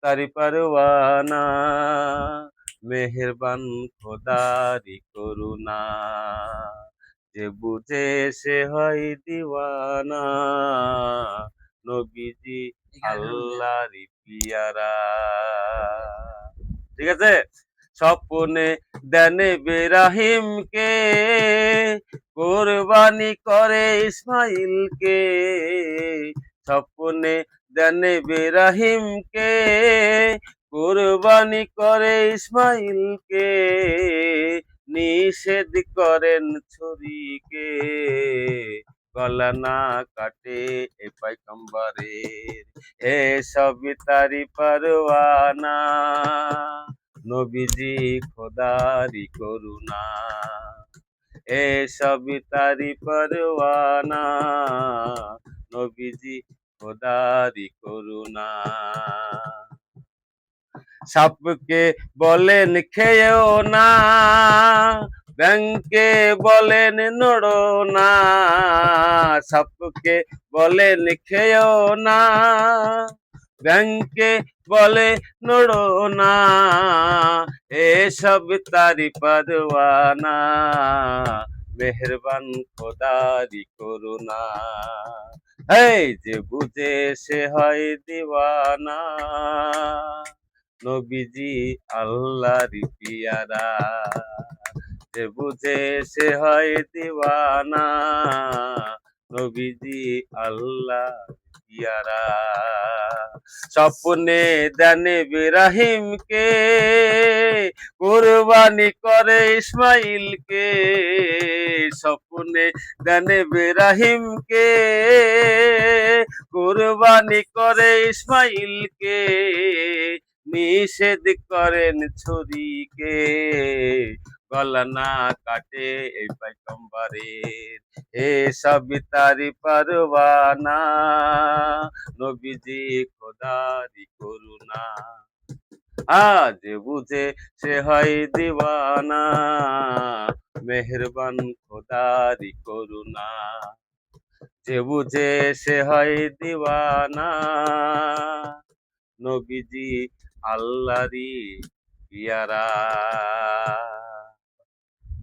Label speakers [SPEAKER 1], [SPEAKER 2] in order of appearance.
[SPEAKER 1] তারি পরওয়ানা, মেহেরবান খোদারি করুণা, যে বুঝে সে হয় দিওয়ানা, নবীজি আল্লাহরই পিয়ারা। ঠিক আছে। স্বপ্নে দেন ইব্রাহিমকে, কোরবানি করে ইসমাইলকে। স্বপ্নে দেন ইব্রাহিমকে, কোরবানি করে ইসমাইলকে। নিষেধ করেন ছুরিকে, গলা না কাটে এ পয়গম্বরের। এসবই তারি পরওয়ানা, নবীজি খোদারি করুণা। এসবই তারি পরওয়ানা, নবীজি খোদারি করুণা। সাপকে বলেন খেয়েও না, ব্যাংকে বলেন নড়ো না। সাপকে বলেন খেয়েও না, ব্যাংকে বলে নড়ো না। এসব তারি পরওয়ানা, মেহেরবান খোদারি করুণা। এই যে বুঝে সে হয় দিওয়ানা, নবীজি আল্লাহরই পিয়ারা। যে বুঝে সে হয় দিওয়ানা, নবীজি আল্লাহ পিয়ারা। স্বপ্নে দেন ইব্রাহিমকে, কোরবানি করে ইসমাইলকে। স্বপ্নে দেন ইব্রাহিমকে, কোরবানি করে ইসমাইলকে। নিষেধ করেন ছুরিকে, গলা না কাটে এই পয়গম্বরের। এসব তারি পরওয়ানা, নবীজি খোদারি করুণা। আজ বুঝে সে হয় দিওয়ানা, মেহেরবান খোদারি করুণা। যে বুঝে সে হয় দিওয়ানা, নবীজি আল্লাহরই পিয়ারা।